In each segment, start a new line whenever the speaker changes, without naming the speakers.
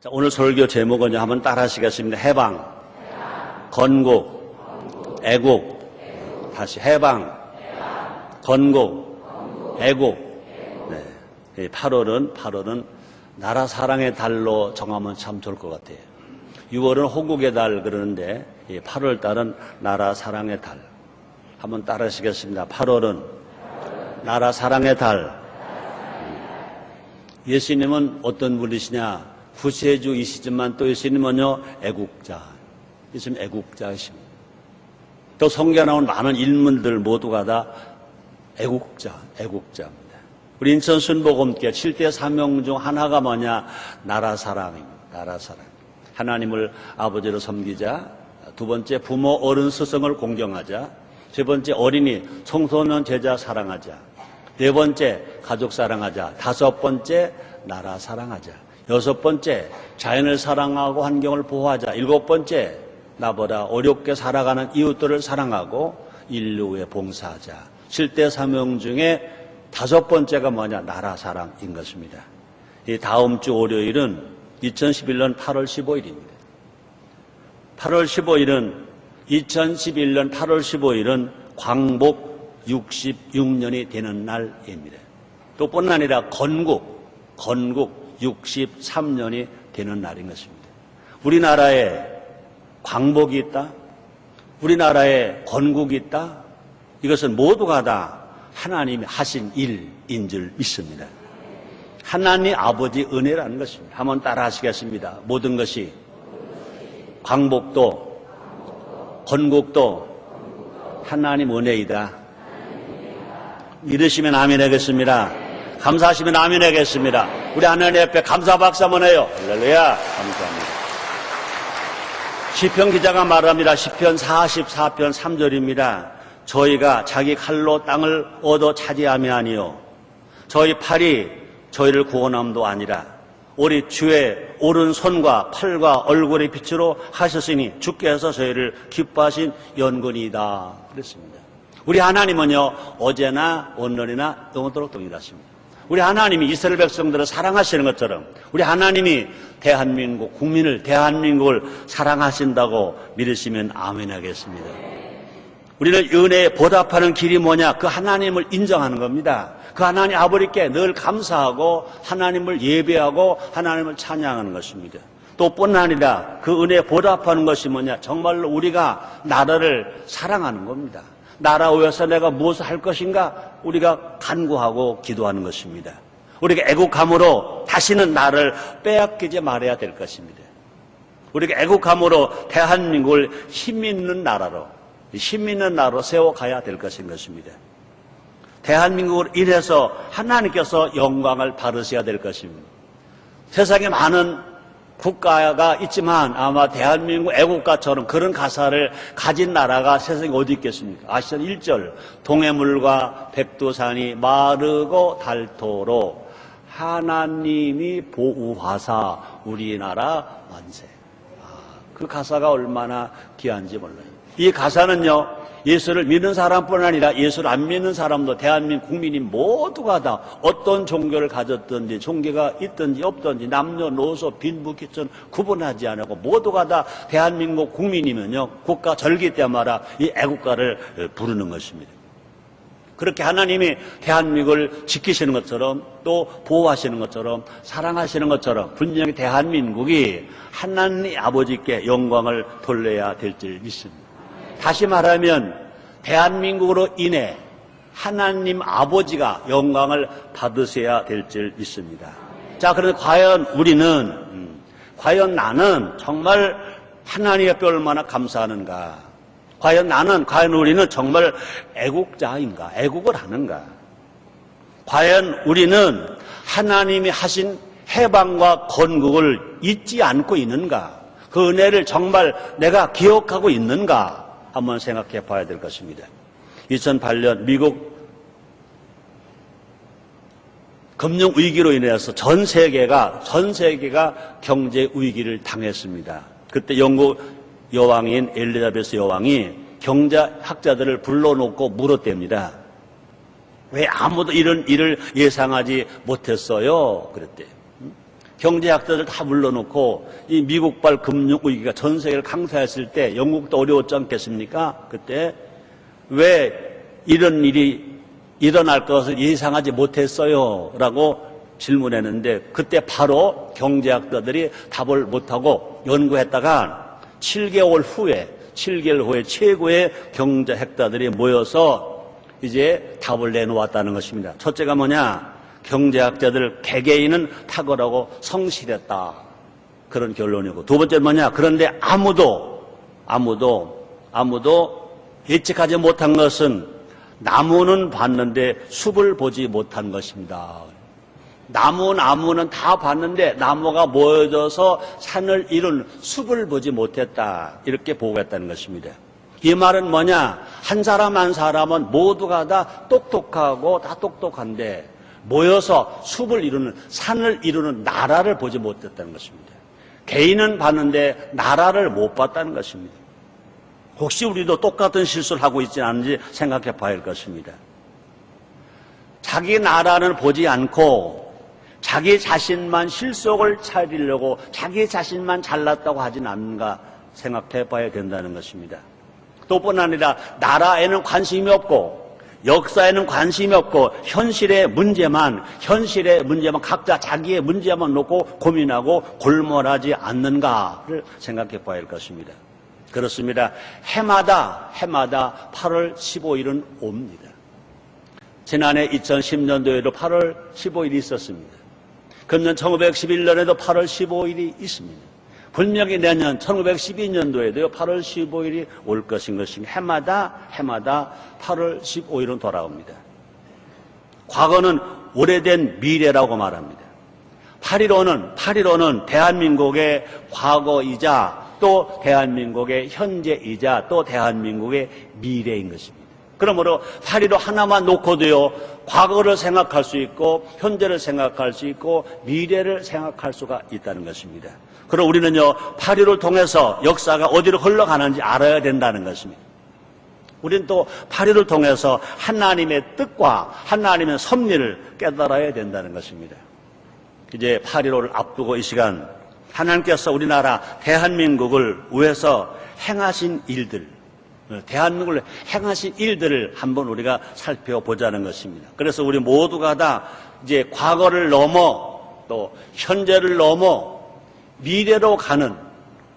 자, 오늘 설교 제목은 한번 따라 하시겠습니다. 해방, 건국, 애국. 다시 해방, 건국, 애국. 네. 8월은 나라 사랑의 달로 정하면 참 좋을 것 같아요. 6월은 호국의 달 그러는데 8월 달은 나라 사랑의 달. 한번 따라 하시겠습니다. 8월은 나라 사랑의 달. 예수님은 어떤 분이시냐? 구세주이시지만 또 예수님은요, 애국자. 예수님 애국자이십니다. 또 성경에 나온 많은 인물들 모두가 다 애국자입니다. 우리 인천 순복음교회 7대 사명 중 하나가 뭐냐? 나라 사랑입니다. 나라 사랑. 하나님을 아버지로 섬기자. 두 번째, 부모 어른 스승을 공경하자. 세 번째, 어린이 청소년 제자 사랑하자. 네 번째, 가족 사랑하자. 다섯 번째, 나라 사랑하자. 여섯 번째, 자연을 사랑하고 환경을 보호하자. 일곱 번째, 나보다 어렵게 살아가는 이웃들을 사랑하고 인류에 봉사하자. 7대 사명 중에 다섯 번째가 뭐냐? 나라 사랑인 것입니다. 이 다음 주 월요일은 2011년 8월 15일입니다. 2011년 8월 15일은 광복 66년이 되는 날입니다. 또 뿐 아니라 건국 63년이 되는 날인 것입니다. 우리나라에 광복이 있다. 우리나라에 건국이 있다. 이것은 모두가 다 하나님이 하신 일인 줄 믿습니다. 하나님 아버지 은혜라는 것입니다. 한번 따라 하시겠습니다. 모든 것이 광복도 건국도 하나님 은혜이다. 믿으시면 아멘 하겠습니다. 감사하시면 아멘 하겠습니다. 우리 하나님 앞에 감사 박수 한번 해요. 할렐루야. 감사합니다. 시편 기자가 말합니다. 시편 44편 3절입니다. 저희가 자기 칼로 땅을 얻어 차지함이 아니요 저희 팔이 저희를 구원함도 아니라 우리 주의 오른손과 팔과 얼굴의 빛으로 하셨으니 주께서 저희를 기뻐하신 연근이다. 그랬습니다. 우리 하나님은요, 어제나 오늘이나 영원토록 동일하십니다. 우리 하나님이 이스라엘 백성들을 사랑하시는 것처럼 우리 하나님이 대한민국을 사랑하신다고 믿으시면 아멘 하겠습니다. 우리는 은혜에 보답하는 길이 뭐냐? 그 하나님을 인정하는 겁니다. 그 하나님 아버지께 늘 감사하고 하나님을 예배하고 하나님을 찬양하는 것입니다. 또 뿐 아니라 그 은혜에 보답하는 것이 뭐냐? 정말로 우리가 나라를 사랑하는 겁니다. 나라 위해서 내가 무엇을 할 것인가? 우리가 간구하고 기도하는 것입니다. 우리가 애국함으로 다시는 나를 빼앗기지 말아야 될 것입니다. 우리가 애국함으로 대한민국을 힘있는 나라로 세워가야 될 것입니다. 대한민국을 인해서 하나님께서 영광을 받으셔야 될 것입니다. 세상에 많은 국가가 있지만 아마 대한민국 애국가처럼 그런 가사를 가진 나라가 세상에 어디 있겠습니까? 아시잖아요. 1절 동해물과 백두산이 마르고 닳도록 하나님이 보호하사 우리나라 만세. 그 가사가 얼마나 귀한지 몰라요. 이 가사는요, 예수를 믿는 사람뿐 아니라 예수를 안 믿는 사람도 대한민국 국민이 모두가 다 어떤 종교를 가졌든지 종교가 있든지 없든지 남녀노소 빈부귀천 구분하지 않고 모두가 다 대한민국 국민이면요, 국가 절기 때마다 이 애국가를 부르는 것입니다. 그렇게 하나님이 대한민국을 지키시는 것처럼 또 보호하시는 것처럼 사랑하시는 것처럼 분명히 대한민국이 하나님 아버지께 영광을 돌려야 될 줄 믿습니다. 다시 말하면 대한민국으로 인해 하나님 아버지가 영광을 받으셔야 될 줄 믿습니다. 자, 그런데 과연 나는 정말 하나님 앞에 얼마나 감사하는가? 과연 우리는 정말 애국자인가? 애국을 하는가? 과연 우리는 하나님이 하신 해방과 건국을 잊지 않고 있는가? 그 은혜를 정말 내가 기억하고 있는가? 한번 생각해 봐야 될 것입니다. 2008년 미국 금융위기로 인해서 전 세계가 경제 위기를 당했습니다. 그때 영국 여왕인 엘리자베스 여왕이 경제학자들을 불러놓고 물었답니다. 왜 아무도 이런 일을 예상하지 못했어요? 그랬대요. 경제학자들 다 물러놓고 이 미국발 금융위기가 전 세계를 강타했을 때 영국도 어려웠지 않겠습니까? 그때 왜 이런 일이 일어날 것을 예상하지 못했어요? 라고 질문했는데 그때 바로 경제학자들이 답을 못하고 연구했다가 7개월 후에 최고의 경제학자들이 모여서 이제 답을 내놓았다는 것입니다. 첫째가 뭐냐? 경제학자들 개개인은 탁월하고 성실했다. 그런 결론이고, 두 번째는 뭐냐? 그런데 아무도 예측하지 못한 것은 나무는 봤는데 숲을 보지 못한 것입니다. 나무는 다 봤는데 나무가 모여져서 산을 이룬 숲을 보지 못했다. 이렇게 보고했다는 것입니다. 이 말은 뭐냐? 한 사람 한 사람은 모두가 다 똑똑하고 다 똑똑한데 모여서 숲을 이루는, 산을 이루는 나라를 보지 못했다는 것입니다. 개인은 봤는데 나라를 못 봤다는 것입니다. 혹시 우리도 똑같은 실수를 하고 있지 않은지 생각해 봐야 할 것입니다. 자기 나라는 보지 않고 자기 자신만 실속을 차리려고 자기 자신만 잘났다고 하진 않는가 생각해 봐야 된다는 것입니다. 또 뿐 아니라 나라에는 관심이 없고 역사에는 관심이 없고 현실의 문제만 각자 자기의 문제만 놓고 고민하고 골몰하지 않는가를 생각해 봐야 할 것입니다. 그렇습니다. 해마다 8월 15일은 옵니다. 지난해 2010년도에도 8월 15일이 있었습니다. 금년 1911년에도 8월 15일이 있습니다. 분명히 내년 1912년도에도 8월 15일이 올 것인 해마다 8월 15일은 돌아옵니다. 과거는 오래된 미래라고 말합니다. 8.15는 대한민국의 과거이자 또 대한민국의 현재이자 또 대한민국의 미래인 것입니다. 그러므로 8.15 하나만 놓고도요, 과거를 생각할 수 있고 현재를 생각할 수 있고 미래를 생각할 수가 있다는 것입니다. 그럼 우리는요, 8.15를 통해서 역사가 어디로 흘러가는지 알아야 된다는 것입니다. 우리는 또 8.15를 통해서 하나님의 뜻과 하나님의 섭리를 깨달아야 된다는 것입니다. 이제 8.15를 앞두고 이 시간 하나님께서 우리나라 대한민국을 위해서 행하신 일들, 대한민국을 행하신 일들을 한번 우리가 살펴보자는 것입니다. 그래서 우리 모두가 다 이제 과거를 넘어 또 현재를 넘어 미래로 가는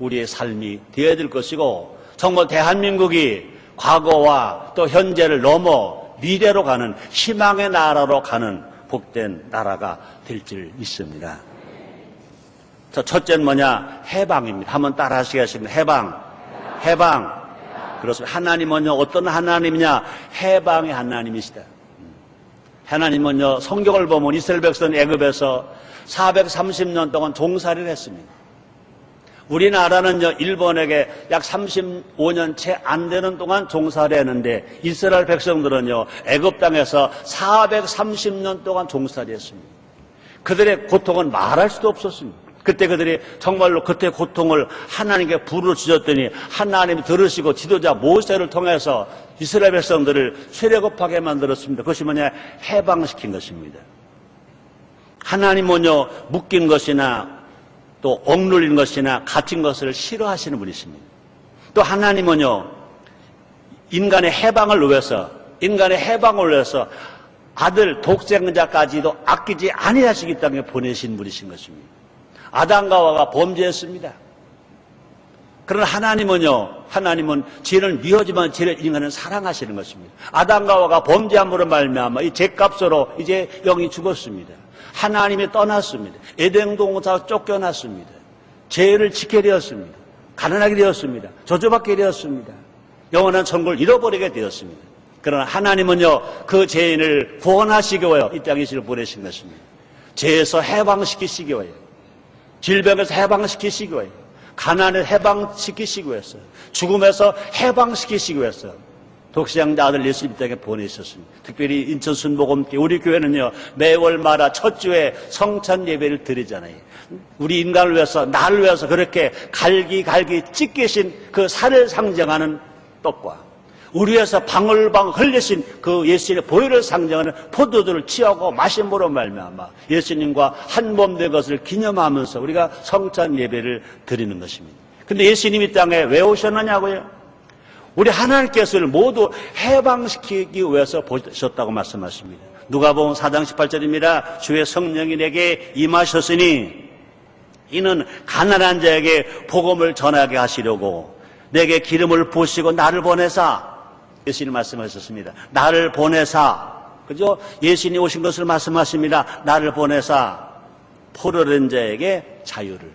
우리의 삶이 되어야 될 것이고, 정말 대한민국이 과거와 또 현재를 넘어 미래로 가는 희망의 나라로 가는 복된 나라가 될 줄 믿습니다. 첫째는 뭐냐? 해방입니다. 한번 따라 하시겠습니다. 해방. 그렇습니다. 하나님은요, 어떤 하나님이냐? 해방의 하나님이시다. 하나님은요, 성경을 보면 이스라엘 백성은 애굽에서 430년 동안 종살이를 했습니다. 우리나라는요, 일본에게 약 35년 채 안 되는 동안 종살이 했는데 이스라엘 백성들은요, 애굽 땅에서 430년 동안 종살이 했습니다. 그들의 고통은 말할 수도 없었습니다. 그때 그들이 정말로 그때 고통을 하나님께 부르짖었더니 하나님이 들으시고 지도자 모세를 통해서 이스라엘 백성들을 쇠례곱하게 만들었습니다. 그것이 뭐냐? 해방시킨 것입니다. 하나님은요, 묶인 것이나 또 억눌린 것이나 갇힌 것을 싫어하시는 분이십니다. 또 하나님은요, 인간의 해방을 위해서 아들 독생자까지도 아끼지 아니하시기 때문에 보내신 분이신 것입니다. 아담과 하와가 범죄했습니다. 그러나 하나님은 죄를 미워하지만 죄를 인간은 사랑하시는 것입니다. 아담과 하와가 범죄함으로 말미암아 이 죄값으로 이제 영이 죽었습니다. 하나님이 떠났습니다. 에덴 동산에서 쫓겨났습니다. 죄를 지게 되었습니다. 가난하게 되었습니다. 저주받게 되었습니다. 영원한 천국을 잃어버리게 되었습니다. 그러나 하나님은요, 그 죄인을 구원하시기 위하여 이 땅에 주를 보내신 것입니다. 죄에서 해방시키시기 위하여, 질병에서 해방시키시기 위하여, 가난을 해방시키시기 위해서, 죽음에서 해방시키시기 위해서 독생자 아들 예수님 땅에 보내셨습니다. 특별히 인천 순복음교회 우리 교회는요, 매월마다 첫 주에 성찬 예배를 드리잖아요. 우리 인간을 위해서, 나를 위해서 그렇게 갈기 찢기신 그 살을 상징하는 떡과 우리 위해서 방울방울 흘리신 그 예수님의 보혈을 상징하는 포도주를 취하고 마심으로 말미암아 예수님과 한 몸 된 것을 기념하면서 우리가 성찬 예배를 드리는 것입니다. 근데 예수님이 땅에 왜 오셨느냐고요? 우리 하나님께서 모두 해방시키기 위해서 보셨다고 말씀하십니다. 누가복음 4장 18절입니다. 주의 성령이 내게 임하셨으니 이는 가난한 자에게 복음을 전하게 하시려고 내게 기름을 부으시고 나를 보내사, 예수님 말씀하셨습니다. 나를 보내사, 그죠? 예수님이 오신 것을 말씀하십니다. 나를 보내사 포로된 자에게 자유를,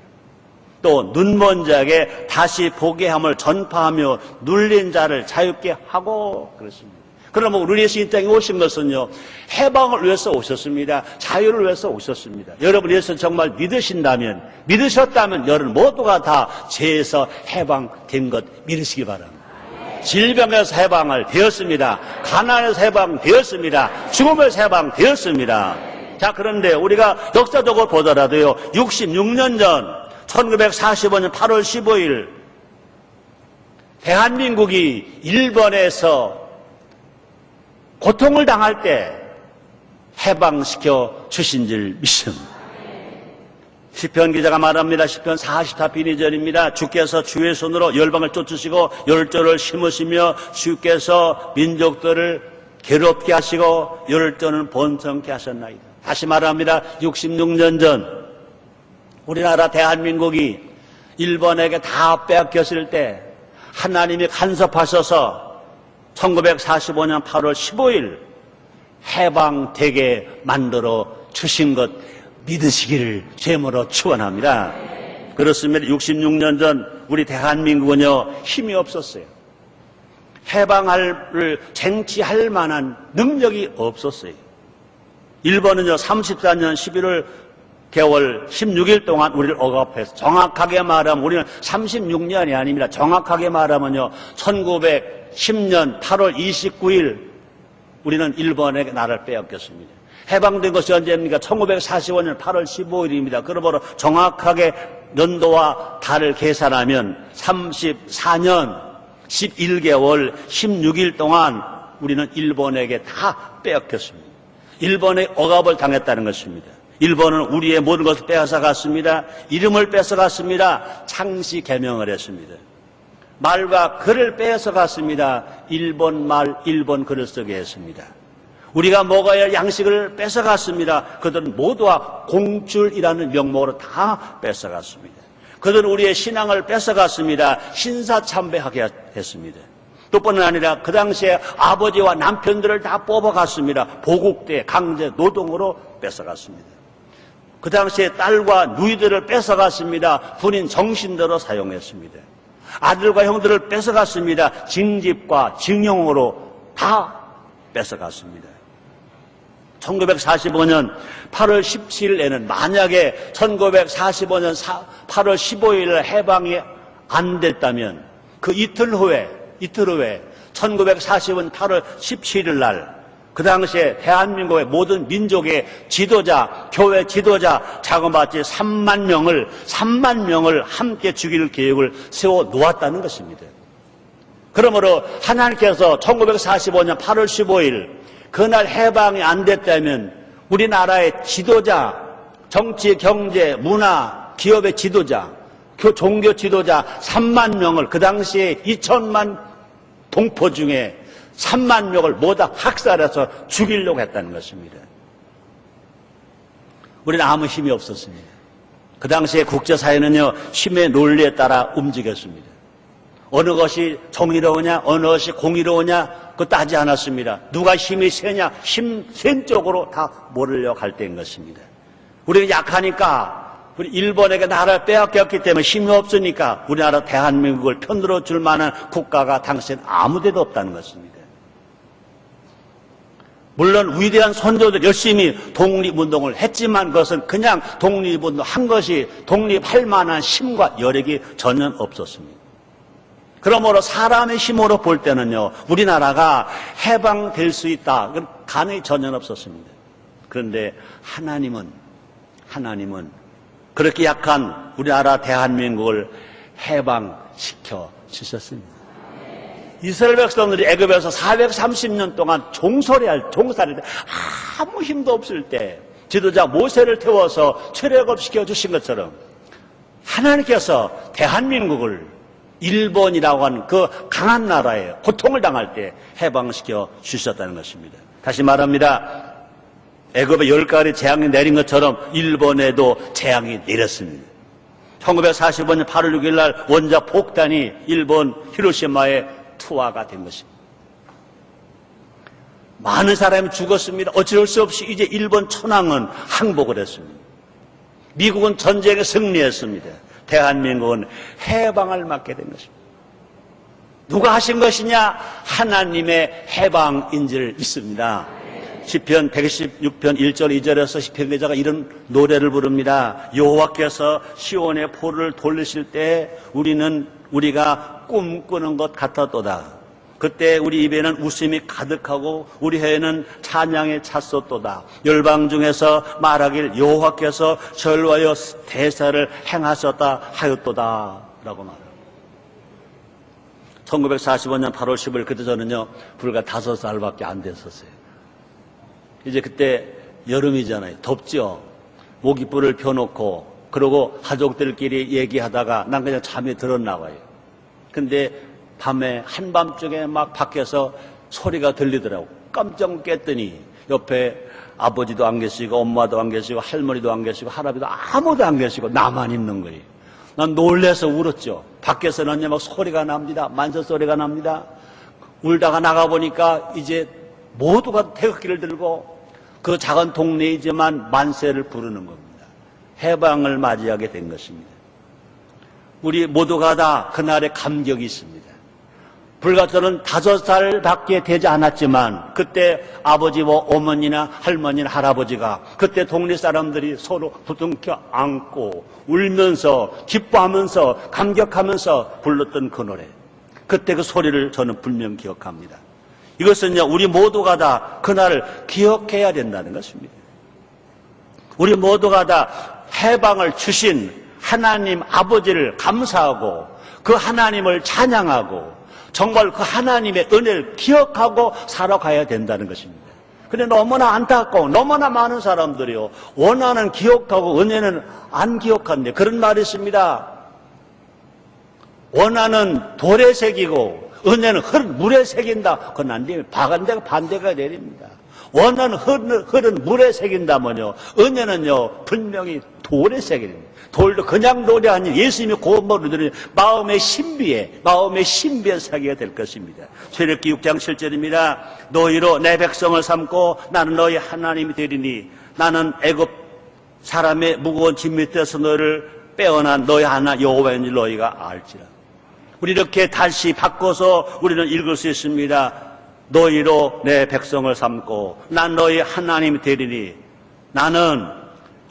또 눈먼 자에게 다시 보게 함을 전파하며 눌린 자를 자유케 하고 그렇습니다. 그러면 우리 예수님 땅에 오신 것은요, 해방을 위해서 오셨습니다. 자유를 위해서 오셨습니다. 여러분 예수 정말 믿으셨다면 여러분 모두가 다 죄에서 해방된 것 믿으시기 바랍니다. 질병에서 해방을 되었습니다. 가난에서 해방되었습니다. 죽음에서 해방되었습니다. 자, 그런데 우리가 역사적으로 보더라도요, 66년 전 1945년 8월 15일 대한민국이 일본에서 고통을 당할 때 해방시켜 주신 줄 믿습니다. 시편 기자가 말합니다. 시편 44편 2절입니다. 주께서 주의 손으로 열방을 쫓으시고 열조를 심으시며 주께서 민족들을 괴롭게 하시고 열조는 번성케 하셨나이다. 다시 말합니다. 66년 전 우리나라 대한민국이 일본에게 다 빼앗겼을 때 하나님이 간섭하셔서 1945년 8월 15일 해방되게 만들어 주신 것 믿으시기를 죄물로 축원합니다. 그렇습니다. 66년 전 우리 대한민국은요, 힘이 없었어요. 해방을 쟁취할 만한 능력이 없었어요. 일본은요, 34년 11월 개월 16일 동안 우리를 억압해서, 정확하게 말하면 우리는 36년이 아닙니다. 정확하게 말하면요, 1910년 8월 29일 우리는 일본에게 나라를 빼앗겼습니다. 해방된 것이 언제입니까? 1945년 8월 15일입니다. 그러므로 정확하게 연도와 달을 계산하면 34년 11개월 16일 동안 우리는 일본에게 다 빼앗겼습니다. 일본의 억압을 당했다는 것입니다. 일본은 우리의 모든 것을 빼앗아 갔습니다. 이름을 뺏어갔습니다. 창씨 개명을 했습니다. 말과 글을 빼앗아 갔습니다. 일본 말, 일본 글을 쓰게 했습니다. 우리가 먹어야 할 양식을 뺏어갔습니다. 그들은 모두가 공줄이라는 명목으로 다 뺏어갔습니다. 그들은 우리의 신앙을 뺏어갔습니다. 신사참배하게 했습니다. 또뿐만 아니라 그 당시에 아버지와 남편들을 다 뽑아갔습니다. 보국대 강제 노동으로 뺏어갔습니다. 그 당시에 딸과 누이들을 뺏어갔습니다. 군인 정신대로 사용했습니다. 아들과 형들을 뺏어갔습니다. 징집과 징용으로 다 뺏어갔습니다. 1945년 8월 17일에는 만약에 1945년 8월 15일 해방이 안 됐다면 그 이틀 후에 1945년 8월 17일 날 그 당시에 대한민국의 모든 민족의 지도자, 교회 지도자 자그마치 3만 명을 함께 죽일 계획을 세워 놓았다는 것입니다. 그러므로 하나님께서 1945년 8월 15일 그날 해방이 안 됐다면 우리나라의 지도자, 정치, 경제, 문화, 기업의 지도자, 종교 지도자 3만 명을 그 당시에 2천만 동포 중에 3만 명을 모두 학살해서 죽이려고 했다는 것입니다. 우리는 아무 힘이 없었습니다. 그 당시에 국제사회는요, 힘의 논리에 따라 움직였습니다. 어느 것이 정의로우냐, 어느 것이 공의로우냐, 그거 따지 않았습니다. 누가 힘이 세냐, 힘센 쪽으로 다 몰으려고 할 때인 것입니다. 우리가 약하니까, 우리 일본에게 나라를 빼앗겼기 때문에 힘이 없으니까 우리나라 대한민국을 편들어 줄 만한 국가가 당시엔 아무 데도 없다는 것입니다. 물론 위대한 선조들 열심히 독립운동을 했지만 그것은 그냥 독립운동 한 것이 독립할 만한 힘과 여력이 전혀 없었습니다. 그러므로 사람의 힘으로 볼 때는요, 우리나라가 해방될 수 있다, 가능이 전혀 없었습니다. 그런데 하나님은 그렇게 약한 우리나라 대한민국을 해방시켜 주셨습니다. 이스라엘 백성들이 애굽에서 430년 동안 종살이할 때 아무 힘도 없을 때 지도자 모세를 태워서 출애굽시켜 주신 것처럼 하나님께서 대한민국을 일본이라고 하는 그 강한 나라에 고통을 당할 때 해방시켜 주셨다는 것입니다. 다시 말합니다. 애굽에 10가지 재앙이 내린 것처럼 일본에도 재앙이 내렸습니다. 1945년 8월 6일 날 원자 폭탄이 일본 히로시마에 투하가 된 것입니다. 많은 사람이 죽었습니다. 어쩔 수 없이 이제 일본 천황은 항복을 했습니다. 미국은 전쟁에 승리했습니다. 대한민국은 해방을 맞게 된 것입니다. 누가 하신 것이냐? 하나님의 해방인 줄 믿습니다. 시편 116편 1절 2절에서 시편 기자가 이런 노래를 부릅니다. 여호와께서 시온의 포를 돌리실 때 우리가 꿈꾸는 것 같았도다. 그때 우리 입에는 웃음이 가득하고 우리 혀에는 찬양의 찼었도다. 열방 중에서 말하길 여호와께서 절와여 대사를 행하셨다 하였도다 라고 말합니다. 1945년 8월 10일 그때 저는요 불과 5살밖에 안 됐었어요. 이제 그때 여름이잖아요. 덥죠. 모깃불을 펴놓고 그러고 가족들끼리 얘기하다가 난 그냥 잠이 들었나 봐요. 근데 밤에 한밤중에 막 밖에서 소리가 들리더라고. 깜짝 깼더니 옆에 아버지도 안 계시고 엄마도 안 계시고 할머니도 안 계시고 할아버지도 아무도 안 계시고 나만 있는 거예요. 난 놀래서 울었죠. 밖에서는 막 소리가 납니다. 만세 소리가 납니다. 울다가 나가보니까 이제 모두가 태극기를 들고 그 작은 동네이지만 만세를 부르는 겁니다. 해방을 맞이하게 된 것입니다. 우리 모두가 다 그날의 감격이 있습니다. 불과 저는 5살밖에 되지 않았지만 그때 아버지와 어머니나 할머니나 할아버지가 그때 동네 사람들이 서로 부둥켜 안고 울면서 기뻐하면서 감격하면서 불렀던 그 노래, 그때 그 소리를 저는 분명 기억합니다. 이것은요 우리 모두가 다 그날을 기억해야 된다는 것입니다. 우리 모두가 다 해방을 주신 하나님 아버지를 감사하고 그 하나님을 찬양하고 정말 그 하나님의 은혜를 기억하고 살아가야 된다는 것입니다. 근데 너무나 안타까워 너무나 많은 사람들이요 원하는 기억하고 은혜는 안 기억한대. 그런 말이 있습니다. 원하는 돌에 새기고 은혜는 물에 새긴다. 그건 안 돼요. 반대가 내립니다. 원하는 흐른 물에 새긴다면요 은혜는요 분명히 돌에 새깁니다. 돌도 그냥 돌이 아닌 예수님이 고음으로 들으니 마음의 신비에 새기게 될 것입니다. 출애굽기 6장 7절입니다. 너희로 내 백성을 삼고 나는 너희 하나님이 되리니 나는 애굽 사람의 무거운 짐 밑에서 너희를 빼어난 너희 하나 여호와인 줄 너희가 알지라. 우리 이렇게 다시 바꿔서 우리는 읽을 수 있습니다. 너희로 내 백성을 삼고 난 너희 하나님이 되리니 나는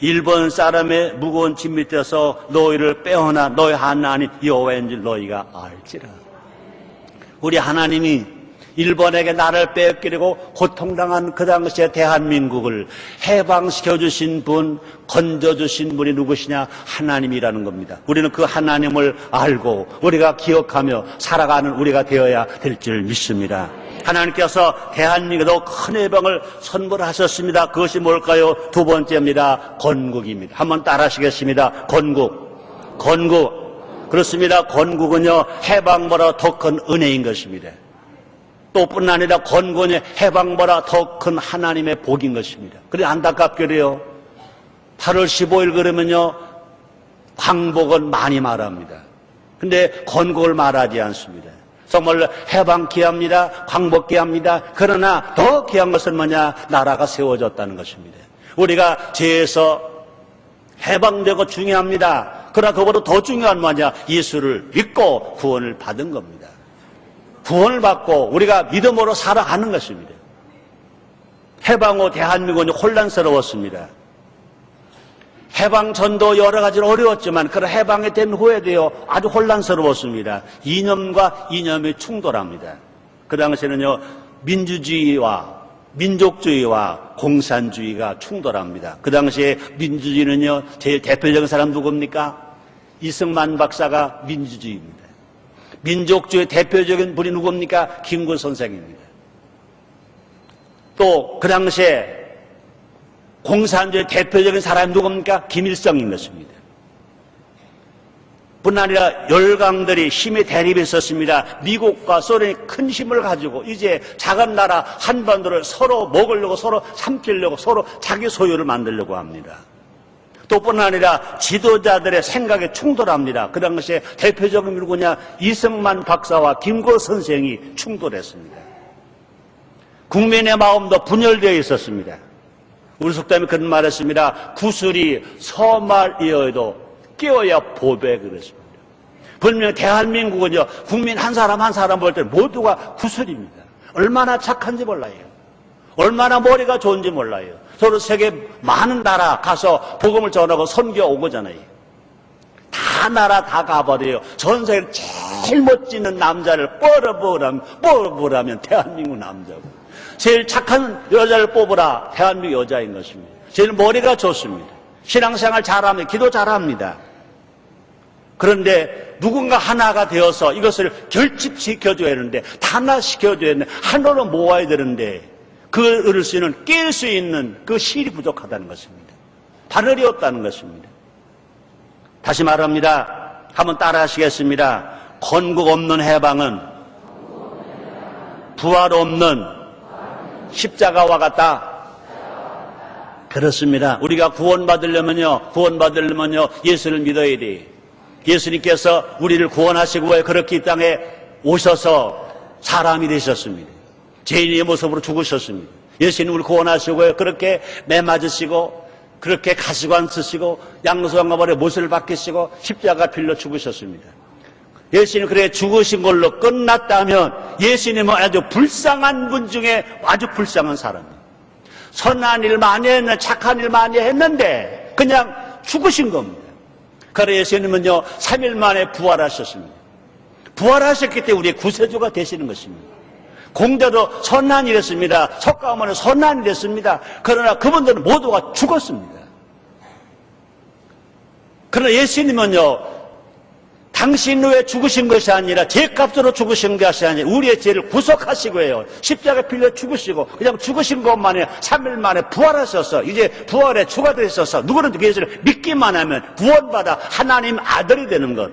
일본 사람의 무거운 짐 밑에서 너희를 빼어나 너희 하나님 여호와인 줄 너희가 알지라. 우리 하나님이 일본에게 나를 빼앗기려고 고통당한 그 당시에 대한민국을 해방시켜 주신 분, 건져주신 분이 누구시냐? 하나님이라는 겁니다. 우리는 그 하나님을 알고 우리가 기억하며 살아가는 우리가 되어야 될 줄 믿습니다. 하나님께서 대한민국에 더 큰 해방을 선물하셨습니다. 그것이 뭘까요? 두 번째입니다. 건국입니다. 한번 따라하시겠습니다. 건국. 그렇습니다. 건국은요 해방보다 더 큰 은혜인 것입니다. 또 뿐 아니라 건국은 해방보다 더 큰 하나님의 복인 것입니다. 그런데 안타깝게도요 8월 15일 그러면요 광복은 많이 말합니다. 근데 건국을 말하지 않습니다. 정말 해방 귀합니다. 광복 귀합니다. 그러나 더 귀한 것은 뭐냐? 나라가 세워졌다는 것입니다. 우리가 죄에서 해방되고 중요합니다. 그러나 그보다 더 중요한 뭐냐? 예수를 믿고 구원을 받은 겁니다. 구원을 받고 우리가 믿음으로 살아가는 것입니다. 해방 후 대한민국은 혼란스러웠습니다. 해방 전도 여러 가지로 어려웠지만 그 해방이 된 후에도요 아주 혼란스러웠습니다. 이념과 이념이 충돌합니다. 그 당시에는요 민주주의와 민족주의와 공산주의가 충돌합니다. 그 당시에 민주주의는요 제일 대표적인 사람 누굽니까? 이승만 박사가 민주주의입니다. 민족주의 대표적인 분이 누굽니까? 김구 선생입니다. 또 그 당시에 공산주의 대표적인 사람이 누굽니까? 김일성인 것입니다. 뿐 아니라 열강들이 힘의 대립이 있었습니다. 미국과 소련이 큰 힘을 가지고 이제 작은 나라 한반도를 서로 먹으려고, 서로 삼키려고, 서로 자기 소유를 만들려고 합니다. 또 뿐 아니라 지도자들의 생각에 충돌합니다. 그 당시에 대표적인 누구냐? 이승만 박사와 김구 선생이 충돌했습니다. 국민의 마음도 분열되어 있었습니다. 우리 속담에 그런 말을 했습니다. 구슬이 서말이어도 깨어야 보배, 그랬습니다. 분명 대한민국은요, 국민 한 사람 한 사람 볼 때 모두가 구슬입니다. 얼마나 착한지 몰라요. 얼마나 머리가 좋은지 몰라요. 서로 세계 많은 나라 가서 복음을 전하고 선교 오고잖아요. 다 나라 다 가버려요. 전 세계 제일 멋지는 남자를 뽑으라면 대한민국 남자고, 제일 착한 여자를 뽑으라, 대한민국 여자인 것입니다. 제일 머리가 좋습니다. 신앙생활 잘합니다. 기도 잘합니다. 그런데 누군가 하나가 되어서 이것을 결집시켜줘야 하는데, 단합시켜줘야 되는데, 하나로 모아야 되는데, 그를 수 있는, 깰 수 있는 그 실이 부족하다는 것입니다. 바늘이 없다는 것입니다. 다시 말합니다. 한번 따라 하시겠습니다. 건국 없는 해방은 부활 없는 십자가와 같다. 그렇습니다. 우리가 구원받으려면요, 예수를 믿어야 돼. 예수님께서 우리를 구원하시고 왜 그렇게 이 땅에 오셔서 사람이 되셨습니다. 죄인의 모습으로 죽으셨습니다. 예수님 우리를 구원하시고 왜 그렇게 매 맞으시고, 그렇게 가시관 쓰시고, 양수왕가벌의 못을 박히시고, 십자가 빌려 죽으셨습니다. 예수님 그래 죽으신 걸로 끝났다면 예수님은 아주 불쌍한 분 중에 아주 불쌍한 사람이에요. 선한 일 많이 했는데, 착한 일 많이 했는데 그냥 죽으신 겁니다. 그래 예수님은요 3일 만에 부활하셨습니다. 부활하셨기 때문에 우리의 구세주가 되시는 것입니다. 공자도 선한 일 했습니다. 석가모니는 선한 일 했습니다. 그러나 그분들은 모두가 죽었습니다. 그러나 예수님은요 당신 후에 죽으신 것이 아니라 죄값으로 죽으신 것이 아니라 우리의 죄를 구속하시고 해요. 십자가에 빌려 죽으시고 그냥 죽으신 것만에 3일 만에 부활하셔서 이제 부활의 주가 되셔서 누구는 예수를 믿기만 하면 구원받아 하나님 아들이 되는 것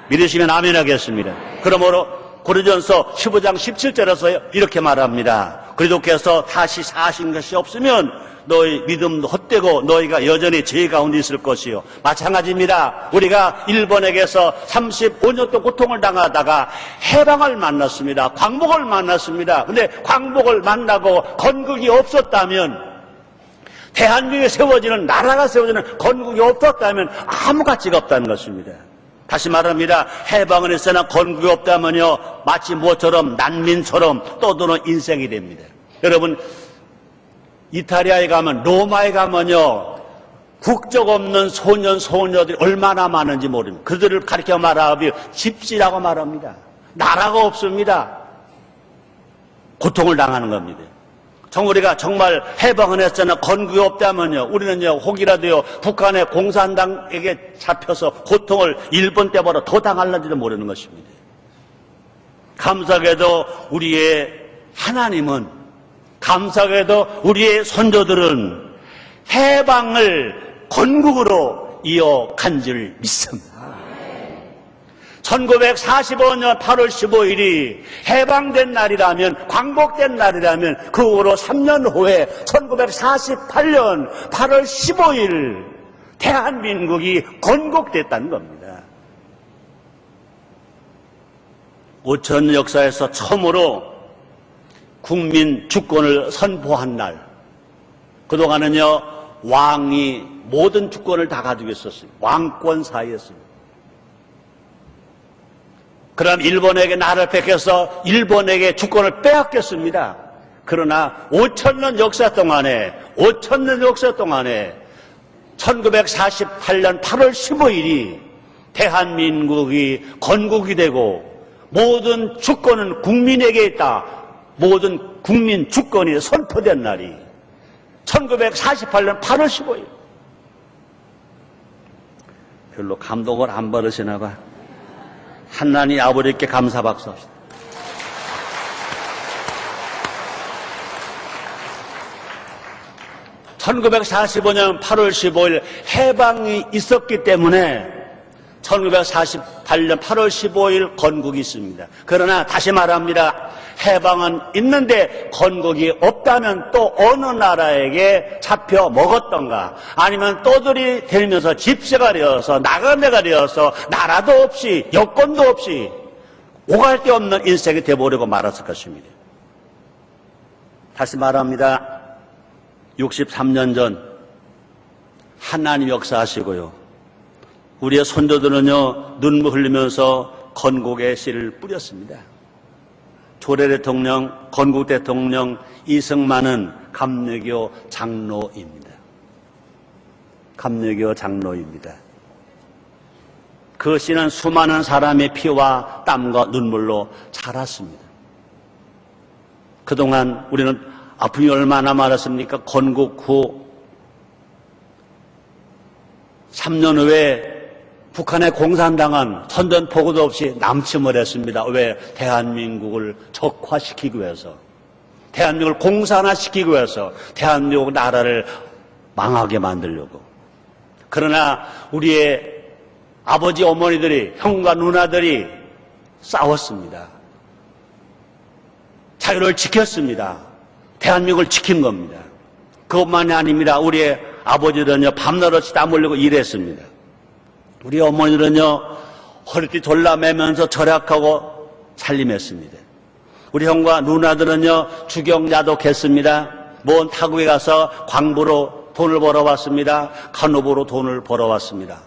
믿으시면 아멘 하겠습니다. 그러므로 고린도전서 15장 17절에서 이렇게 말합니다. 그리스도께서 다시 사신 것이 없으면 너희 믿음도 헛되고 너희가 여전히 죄 가운데 있을 것이요. 마찬가지입니다. 우리가 일본에게서 35년 동안 고통을 당하다가 해방을 만났습니다. 광복을 만났습니다. 근데 광복을 만나고 건국이 없었다면, 대한민국에 세워지는, 나라가 세워지는 건국이 없었다면 아무 가치가 없다는 것입니다. 다시 말합니다. 해방을 했으나 건국이 없다면요 마치 뭐처럼 난민처럼 떠도는 인생이 됩니다. 여러분 이탈리아에 가면, 로마에 가면요 국적 없는 소년 소녀들이 얼마나 많은지 모릅니다. 그들을 가리켜 말하면 집시라고 말합니다. 나라가 없습니다. 고통을 당하는 겁니다. 우리가 정말 해방을 했잖아. 건국이 없다면요 우리는요 혹이라도요 북한의 공산당에게 잡혀서 고통을 일본 때보다 더 당할는지도 모르는 것입니다. 감사하게도 우리의 하나님은, 감사하게도 우리의 선조들은 해방을 건국으로 이어간 줄 믿습니다. 1945년 8월 15일이 해방된 날이라면, 광복된 날이라면 그 후로 3년 후에 1948년 8월 15일 대한민국이 건국됐다는 겁니다. 5천 역사에서 처음으로 국민 주권을 선포한 날, 그동안은요 왕이 모든 주권을 다 가지고 있었습니다. 왕권 사이였습니다. 그럼 일본에게 나라를 뺏겨서 일본에게 주권을 빼앗겼습니다. 그러나 5천년 역사 동안에 1948년 8월 15일이 대한민국이 건국이 되고 모든 주권은 국민에게 있다, 모든 국민 주권이 선포된 날이 1948년 8월 15일. 별로 감동을 안 받으시나 봐. 하나님 아버지께 감사 박수합시다. (1945년 8월 15일) 해방이 있었기 때문에 1948년 8월 15일 건국이 있습니다. 그러나 다시 말합니다. 해방은 있는데 건국이 없다면 또 어느 나라에게 잡혀 먹었던가, 아니면 떠돌이 되면서 집세가 되어서 나가내가 되어서 나라도 없이 여권도 없이 오갈 데 없는 인생이 되어버리고 말았을 것입니다. 다시 말합니다. 63년 전 하나님 역사하시고요, 우리의 선조들은요 눈물 흘리면서 건국의 씨를 뿌렸습니다. 조례 대통령, 건국 대통령 이승만은 감리교 장로입니다. 감리교 장로입니다. 그 씨는 수많은 사람의 피와 땀과 눈물로 자랐습니다. 그동안 우리는 아픔이 얼마나 많았습니까? 건국 후 3년 후에 북한에 공산당은 선전포고도 없이 남침을 했습니다. 왜? 대한민국을 적화시키기 위해서, 대한민국을 공산화시키기 위해서, 대한민국 나라를 망하게 만들려고. 그러나 우리의 아버지 어머니들이, 형과 누나들이 싸웠습니다. 자유를 지켰습니다. 대한민국을 지킨 겁니다. 그것만이 아닙니다. 우리의 아버지들은요 밤낮없이 땀 흘리고 일했습니다. 우리 어머니들은요 허리띠 졸라매면서 절약하고 살림했습니다. 우리 형과 누나들은요 주경야독했습니다. 먼 타국에 가서 광부로 돈을 벌어왔습니다. 간호부로 돈을 벌어왔습니다.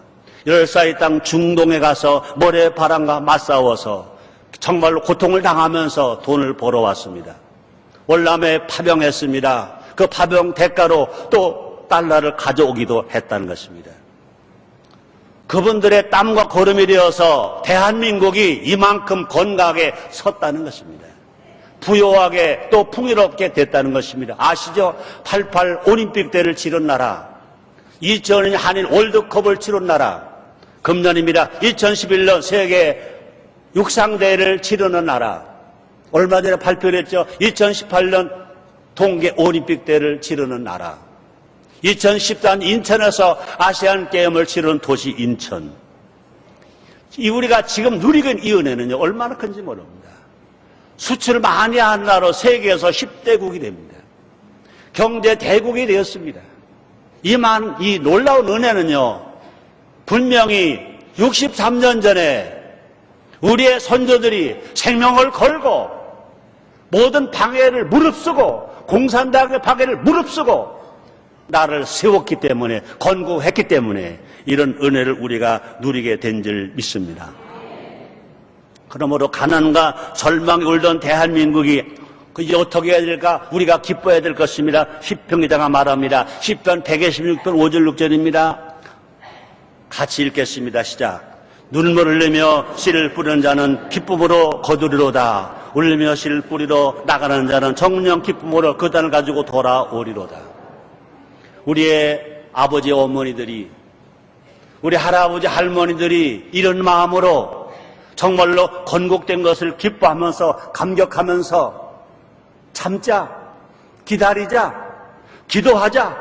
열사의 땅 중동에 가서 모래바람과 맞싸워서 정말로 고통을 당하면서 돈을 벌어왔습니다. 월남에 파병했습니다. 그 파병 대가로 또 달러를 가져오기도 했다는 것입니다. 그분들의 땀과 거름이 되어서 대한민국이 이만큼 건강하게 섰다는 것입니다. 부유하게 또 풍요롭게 됐다는 것입니다. 아시죠? 88 올림픽 대회를 치른 나라, 2002년 한일 월드컵을 치른 나라, 금년입니다. 2011년 세계 육상대회를 치르는 나라, 얼마 전에 발표를 했죠. 2018년 동계 올림픽 대회를 치르는 나라, 2014년 인천에서 아시안 게임을 치르는 도시 인천. 우리가 지금 누리고 있는 이 은혜는요 얼마나 큰지 모릅니다. 수출을 많이 하는 나라로 세계에서 10대국이 됩니다. 경제 대국이 되었습니다. 이 놀라운 은혜는요 분명히 63년 전에 우리의 선조들이 생명을 걸고 모든 방해를 무릅쓰고 공산당의 방해를 무릅쓰고 나를 세웠기 때문에, 건국했기 때문에 이런 은혜를 우리가 누리게 된 줄 믿습니다. 그러므로 가난과 절망이 울던 대한민국이 이제 어떻게 해야 될까? 우리가 기뻐해야 될 것입니다. 시편 기자가 말합니다. 시편 126편 5절 6절입니다. 같이 읽겠습니다. 시작. 눈물 흘리며 씨를 뿌리는 자는 기쁨으로 거두리로다. 울리며 씨를 뿌리러 나가는 자는 정령 기쁨으로 그 땅을 가지고 돌아오리로다. 우리의 아버지 어머니들이, 우리 할아버지 할머니들이 이런 마음으로 정말로 건국된 것을 기뻐하면서 감격하면서 참자, 기다리자, 기도하자,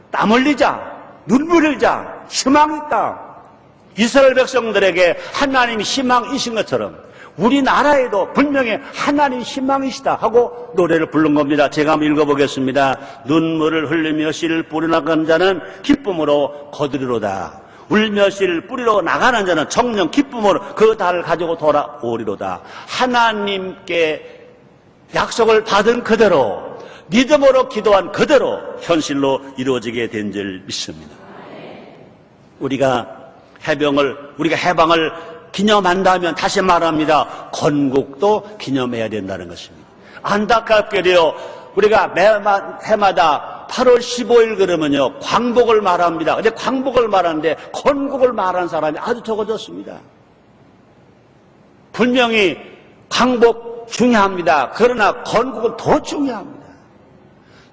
땀 흘리자, 눈물 흘리자, 희망이 있다. 이스라엘 백성들에게 하나님이 희망이신 것처럼 우리나라에도 분명히 하나님 희망이시다 하고 노래를 부른 겁니다. 제가 한번 읽어보겠습니다. 눈물을 흘리며 씨를 뿌려 나가는 자는 기쁨으로 거두리로다. 울며 씨를 뿌리러 나가는 자는 정녕 기쁨으로 그 달을 가지고 돌아오리로다. 하나님께 약속을 받은 그대로, 믿음으로 기도한 그대로 현실로 이루어지게 된 줄 믿습니다. 우리가 해방을 기념한다면 다시 말합니다. 건국도 기념해야 된다는 것입니다. 안타깝게도요, 우리가 해마다 8월 15일 그러면요, 광복을 말합니다. 근데 광복을 말하는데 건국을 말하는 사람이 아주 적어졌습니다. 분명히 광복 중요합니다. 그러나 건국은 더 중요합니다.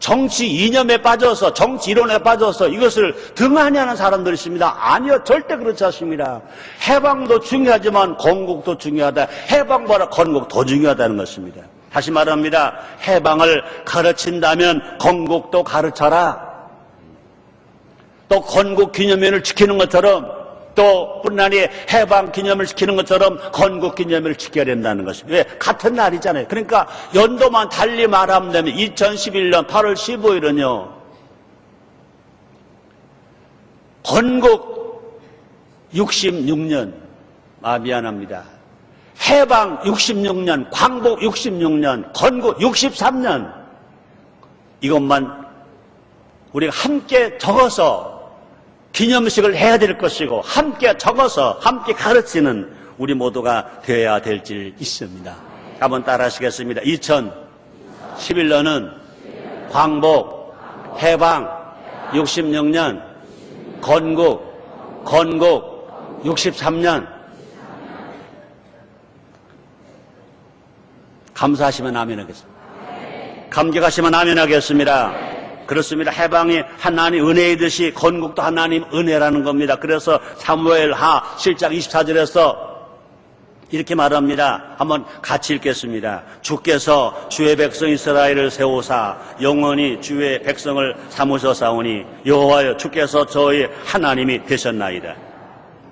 정치 이념에 빠져서 정치 이론에 빠져서 이것을 등한히하는 사람들이 있습니다. 아니요, 절대 그렇지 않습니다. 해방도 중요하지만 건국도 중요하다. 해방보다 건국 더 중요하다는 것입니다. 다시 말합니다. 해방을 가르친다면 건국도 가르쳐라. 또 건국 기념일을 지키는 것처럼 또 뿐만이 해방 기념을 지키는 것처럼 건국 기념일을 지켜야 된다는 것입니다. 왜? 같은 날이잖아요. 그러니까 연도만 달리 말하면 되면 2011년 8월 15일은요. 건국 66년, 미안합니다. 해방 66년, 광복 66년, 건국 63년 이것만 우리가 함께 적어서 기념식을 해야 될 것이고 함께 적어서 함께 가르치는 우리 모두가 되어야 될 줄 있습니다. 한번 따라 하시겠습니다. 2011년은 광복, 해방, 66년, 건국 63년. 감사하시면 아멘 하겠습니다. 감격하시면 아멘 하겠습니다. 그렇습니다. 해방이 하나님 은혜이듯이 건국도 하나님 은혜라는 겁니다. 그래서 사무엘하 7장 24절에서 이렇게 말합니다. 한번 같이 읽겠습니다. 주께서 주의 백성 이스라엘을 세우사 영원히 주의 백성을 삼으셨사오니 여호와여 주께서 저희 하나님이 되셨나이다.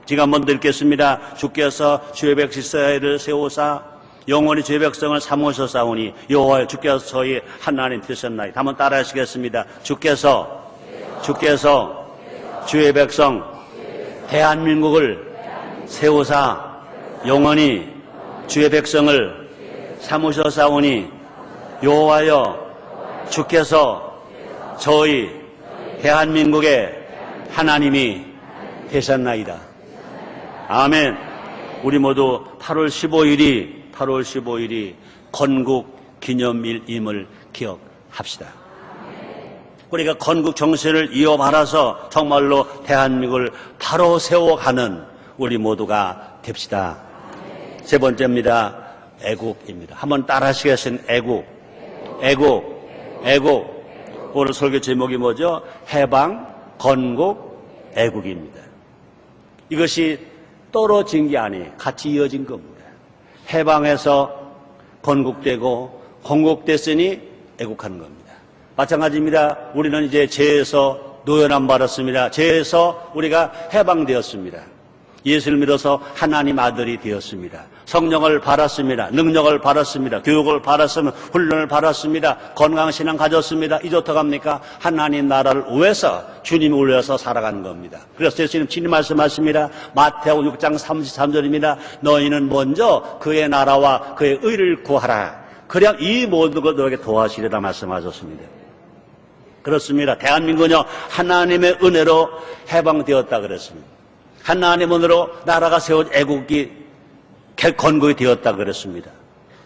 제가 한번 더 읽겠습니다. 주께서 주의 백성 이스라엘을 세우사 영원히 주의 백성을 삼으셨사오니 여호와여 주께서 저희 하나님 되셨나이다. 한번 따라 하시겠습니다. 주께서 주의 백성 대한민국을 세우사 영원히 주의 백성을 삼으셨사오니 여호와여 주께서 저희 대한민국의 하나님이 되셨나이다. 아멘. 우리 모두 8월 15일이 건국 기념일임을 기억합시다. 우리가 건국 정신을 이어받아서 정말로 대한민국을 바로 세워가는 우리 모두가 됩시다. 세 번째입니다. 애국입니다. 한번 따라 하시겠습니다. 애국. 오늘 설교 제목이 뭐죠? 해방, 건국, 애국입니다. 이것이 떨어진 게 아니에요. 같이 이어진 겁니다. 해방해서 건국되고 건국됐으니 애국하는 겁니다. 마찬가지입니다. 우리는 이제 죄에서 노연함 받았습니다. 죄에서 우리가 해방되었습니다. 예수를 믿어서 하나님 아들이 되었습니다. 성령을 받았습니다. 능력을 받았습니다. 교육을 받았으면 훈련을 받았습니다. 건강신앙 가졌습니다. 이제 어떡합니까? 하나님 나라를 위해서 주님을 위해서 살아가는 겁니다. 그래서 예수님 친히 말씀하십니다. 마태복음 6장 33절입니다. 너희는 먼저 그의 나라와 그의 의를 구하라. 그냥 이 모든 것 너에게 도와주리라 말씀하셨습니다. 그렇습니다. 대한민국은요 하나님의 은혜로 해방되었다 그랬습니다. 하나님의 은혜로 나라가 세워진 애국이 건국이 되었다 그랬습니다.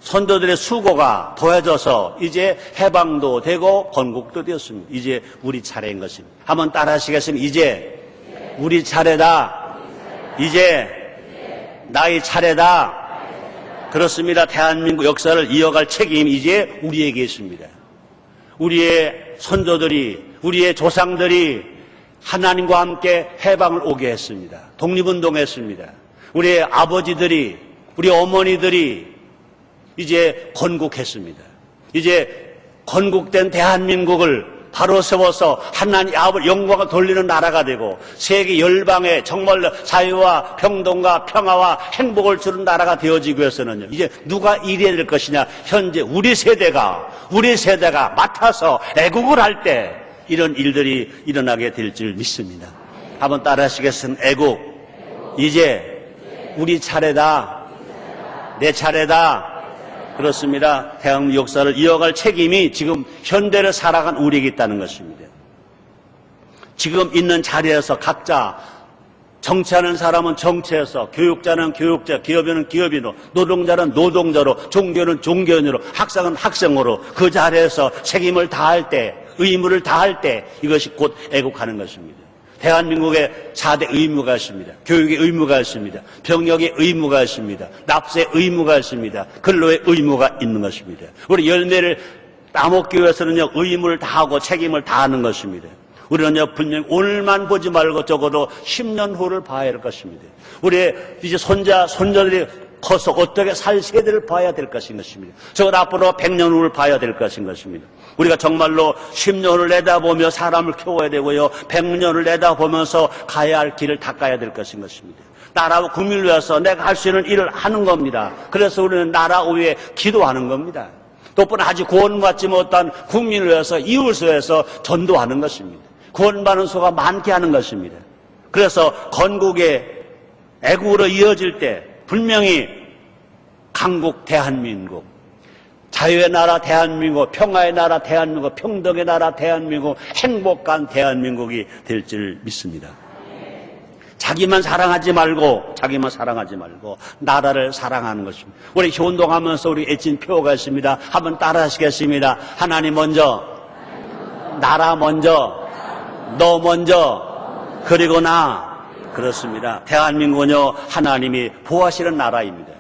선조들의 수고가 더해져서 이제 해방도 되고 건국도 되었습니다. 이제 우리 차례인 것입니다. 한번 따라 하시겠습니다. 이제 우리 차례다. 이제 나의 차례다. 그렇습니다. 대한민국 역사를 이어갈 책임이 이제 우리에게 있습니다. 우리의 선조들이, 우리의 조상들이 하나님과 함께 해방을 오게 했습니다. 독립운동했습니다. 우리의 아버지들이, 우리 어머니들이 이제 건국했습니다. 이제 건국된 대한민국을 바로 세워서 하나님 아버지 영광을 돌리는 나라가 되고 세계 열방에 정말로 자유와 평등과 평화와 행복을 주는 나라가 되어지기 위해서는요. 이제 누가 일해야 될 것이냐. 현재 우리 세대가 맡아서 애국을 할 때 이런 일들이 일어나게 될 줄 믿습니다. 한번 따라 하시겠습니다. 애국. 이제 우리 차례다. 내 차례다. 그렇습니다. 대한민국 역사를 이어갈 책임이 지금 현대를 살아간 우리에게 있다는 것입니다. 지금 있는 자리에서 각자 정치하는 사람은 정치에서, 교육자는 교육자, 기업인은 기업인으로, 노동자는 노동자로, 종교는 종교인으로, 학생은 학생으로 그 자리에서 책임을 다할 때, 의무를 다할 때 이것이 곧 애국하는 것입니다. 대한민국에 4대 의무가 있습니다. 교육의 의무가 있습니다. 병역의 의무가 있습니다. 납세의 의무가 있습니다. 근로의 의무가 있는 것입니다. 우리 열매를 따먹기 위해서는요, 의무를 다하고 책임을 다하는 것입니다. 우리는요, 분명히 오늘만 보지 말고 적어도 10년 후를 봐야 할 것입니다. 우리 이제 손자, 손녀들이 커서 어떻게 살 세대를 봐야 될 것인 것입니다. 적어도 앞으로 100년 후를 봐야 될 것인 것입니다. 우리가 정말로 10년을 내다보며 사람을 키워야 되고요, 100년을 내다보면서 가야 할 길을 닦아야 될 것인 것입니다. 나라와 국민을 위해서 내가 할 수 있는 일을 하는 겁니다. 그래서 우리는 나라 위에 기도하는 겁니다. 또한 아직 구원받지 못한 국민을 위해서, 이웃을 위해서 전도하는 것입니다. 구원받는 수가 많게 하는 것입니다. 그래서 건국의 애국으로 이어질 때 분명히 강국 대한민국, 자유의 나라 대한민국, 평화의 나라 대한민국, 평등의 나라 대한민국, 행복한 대한민국이 될 줄 믿습니다. 자기만 사랑하지 말고 나라를 사랑하는 것입니다. 우리 효운동하면서 우리 애친 표어가 있습니다. 한번 따라하시겠습니다. 하나님 먼저, 나라 먼저, 너 먼저, 그리고 나. 그렇습니다. 대한민국은요, 하나님이 보호하시는 나라입니다.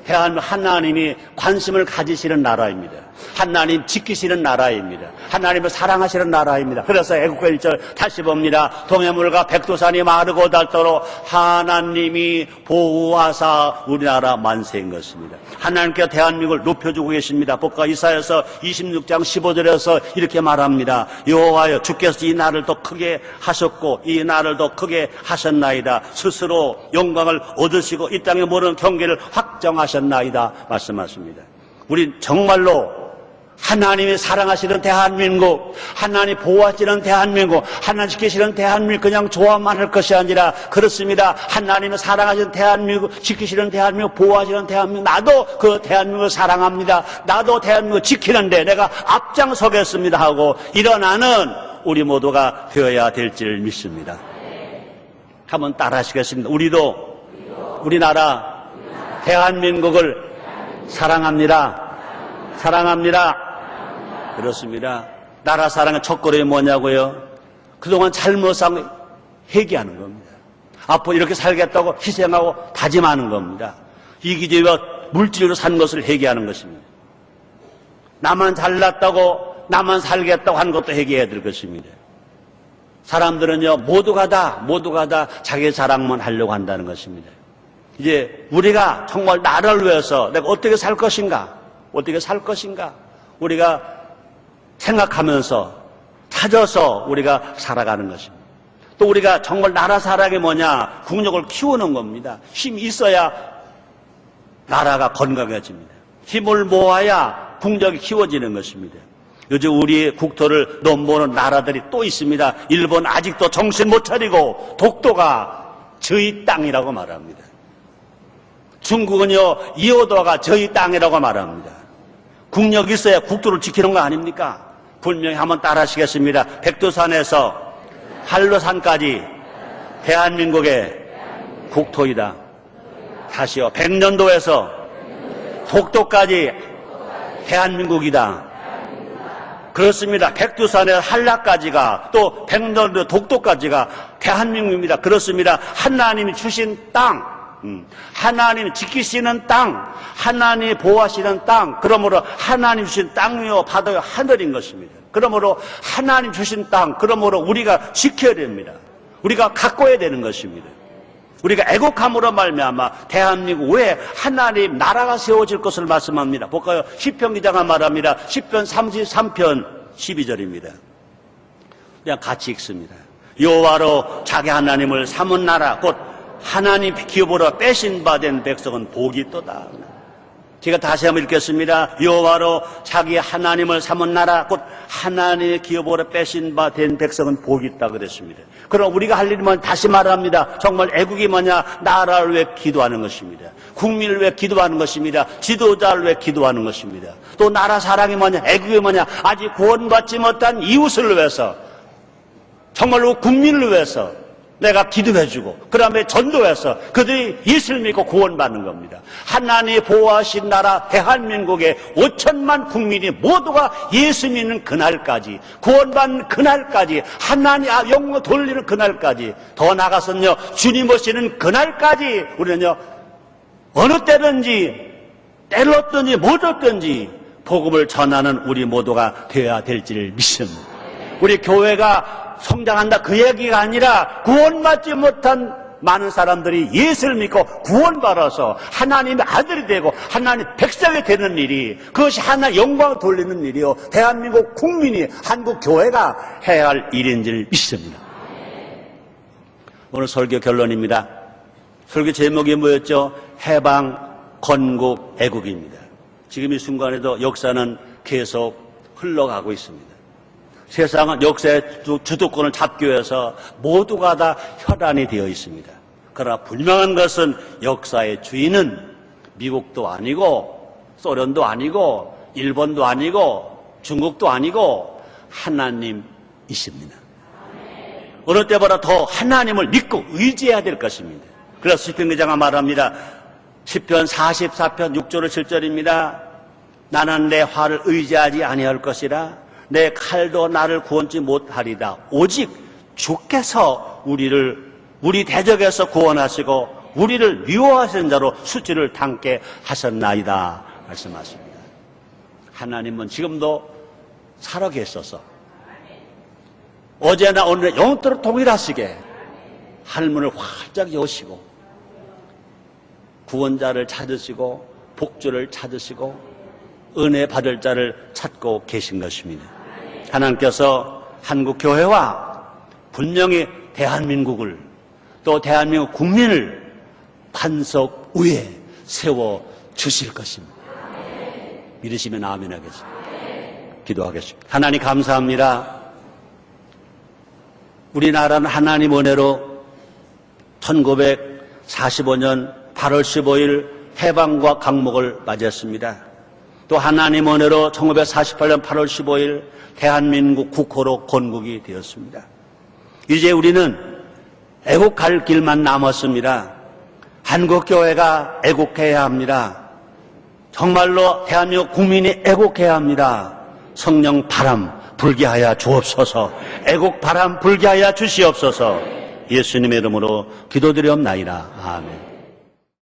하나님이 관심을 가지시는 나라입니다. 하나님 지키시는 나라입니다. 하나님을 사랑하시는 나라입니다. 그래서 애국가 1절 다시 봅니다. 동해물과 백두산이 마르고 닳도록 하나님이 보호하사 우리나라 만세인 것입니다. 하나님께 대한민국을 높여주고 계십니다. 복과 이사야서 26장 15절에서 이렇게 말합니다. 여호와여, 주께서 이 날을 더 크게 하셨고 이 날을 더 크게 하셨나이다. 스스로 영광을 얻으시고 이 땅에 모르는 경계를 확정하셨나이다 말씀하십니다. 우리 정말로 하나님이 사랑하시는 대한민국, 하나님 보호하시는 대한민국, 하나님 지키시는 대한민국, 그냥 좋아만 할 것이 아니라, 그렇습니다. 하나님이 사랑하시는 대한민국, 지키시는 대한민국, 보호하시는 대한민국, 나도 그 대한민국을 사랑합니다. 나도 대한민국을 지키는데 내가 앞장서겠습니다 하고 일어나는 우리 모두가 되어야 될 줄 믿습니다. 한번 따라하시겠습니다. 우리도 우리나라 대한민국을 사랑합니다. 그렇습니다. 나라 사랑의 첫걸음이 뭐냐고요? 그동안 잘못한 회개하는 겁니다. 앞으로 이렇게 살겠다고 희생하고 다짐하는 겁니다. 이기주의와 물질로 산 것을 회개하는 것입니다. 나만 잘났다고, 나만 살겠다고 하는 것도 회개해야 될 것입니다. 사람들은요, 모두가 다 자기 자랑만 하려고 한다는 것입니다. 이제 우리가 정말 나라를 위해서 내가 어떻게 살 것인가, 우리가 생각하면서 찾아서 우리가 살아가는 것입니다. 또 우리가 정말 나라 사랑이 뭐냐, 국력을 키우는 겁니다. 힘이 있어야 나라가 건강해집니다. 힘을 모아야 국력이 키워지는 것입니다. 요즘 우리 국토를 넘보는 나라들이 또 있습니다. 일본 아직도 정신 못 차리고 독도가 저희 땅이라고 말합니다. 중국은요, 이오도가 저희 땅이라고 말합니다. 국력이 있어야 국토를 지키는 거 아닙니까? 분명히 한번 따라하시겠습니다. 백두산에서 한라산까지 대한민국의 국토이다. 다시요. 백년도에서 독도까지 대한민국이다. 그렇습니다. 백두산에서 한라까지가, 또 백년도 독도까지가 대한민국입니다. 그렇습니다. 하나님이 주신 땅, 하나님이 지키시는 땅, 하나님이 보호하시는 땅, 그러므로 하나님 주신 땅이요 바다요 하늘인 것입니다. 그러므로 하나님 주신 땅, 그러므로 우리가 지켜야 됩니다. 우리가 가꿔야 되는 것입니다. 우리가 애국함으로 말미암아 대한민국 외에 하나님 나라가 세워질 것을 말씀합니다. 볼까요? 시편 기자가 말합니다. 시편 33편 12절입니다. 그냥 같이 읽습니다. 여호와로 자기 하나님을 삼은 나라, 곧 하나님 기업으로 빼신 바 된 백성은 복이 있도다. 제가 다시 한번 읽겠습니다. 여호와로 자기 하나님을 삼은 나라, 곧 하나님의 기업으로 빼신 바 된 백성은 복이 있다 그랬습니다. 그럼 우리가 할 일은 다시 말합니다. 정말 애국이 뭐냐? 나라를 위해 기도하는 것입니다. 국민을 위해 기도하는 것입니다. 지도자를 위해 기도하는 것입니다. 또 나라 사랑이 뭐냐? 애국이 뭐냐? 아직 구원받지 못한 이웃을 위해서, 정말로 국민을 위해서 내가 기도해주고 그 다음에 전도해서 그들이 예수를 믿고 구원받는 겁니다. 하나님이 보호하신 나라 대한민국의 5천만 국민이 모두가 예수 믿는 그날까지, 구원받는 그날까지, 하나님 영광 돌리는 그날까지, 더 나아가서는요 주님 오시는 그날까지 우리는요 어느 때든지 때를 얻든지 못 얻든지 복음을 전하는 우리 모두가 되어야 될지를 믿습니다. 우리 교회가 성장한다 그 얘기가 아니라 구원받지 못한 많은 사람들이 예수를 믿고 구원받아서 하나님의 아들이 되고 하나님 백성이 되는 일이, 그것이 하나의 영광을 돌리는 일이요, 대한민국 국민이, 한국 교회가 해야 할 일인 줄 믿습니다. 오늘 설교 결론입니다. 설교 제목이 뭐였죠? 해방, 건국, 애국입니다. 지금 이 순간에도 역사는 계속 흘러가고 있습니다. 세상은 역사의 주도권을 잡기 위해서 모두가 다 혈안이 되어 있습니다. 그러나 분명한 것은 역사의 주인은 미국도 아니고 소련도 아니고 일본도 아니고 중국도 아니고 하나님이십니다. 어느 때보다 더 하나님을 믿고 의지해야 될 것입니다. 그래서 시편 기자가 말합니다. 시편 44편 6절의 7절입니다. 나는 내 활을 의지하지 아니할 것이라 내 칼도 나를 구원치 못하리다. 오직 주께서 우리 대적에서 구원하시고 우리를 미워하시는 자로 수치를 당케 하셨나이다 말씀하십니다. 하나님은 지금도 살아계셔서 어제나 오늘 영원토록 동일하시게 할문을 활짝 여시고 구원자를 찾으시고 복주를 찾으시고 은혜 받을 자를 찾고 계신 것입니다. 하나님께서 한국 교회와 분명히 대한민국을 또 대한민국 국민을 반석 위에 세워 주실 것입니다. 믿으시면 아멘 하겠습니다. 기도하겠습니다. 하나님 감사합니다. 우리나라는 하나님 은혜로 1945년 8월 15일 해방과 강목을 맞이했습니다. 또 하나님 은혜로 1948년 8월 15일 대한민국 국호로 건국이 되었습니다. 이제 우리는 애국할 길만 남았습니다. 한국교회가 애국해야 합니다. 정말로 대한민국 국민이 애국해야 합니다. 성령 바람 불게 하여 주옵소서. 애국 바람 불게 하여 주시옵소서. 예수님의 이름으로 기도드리옵나이다. 아멘.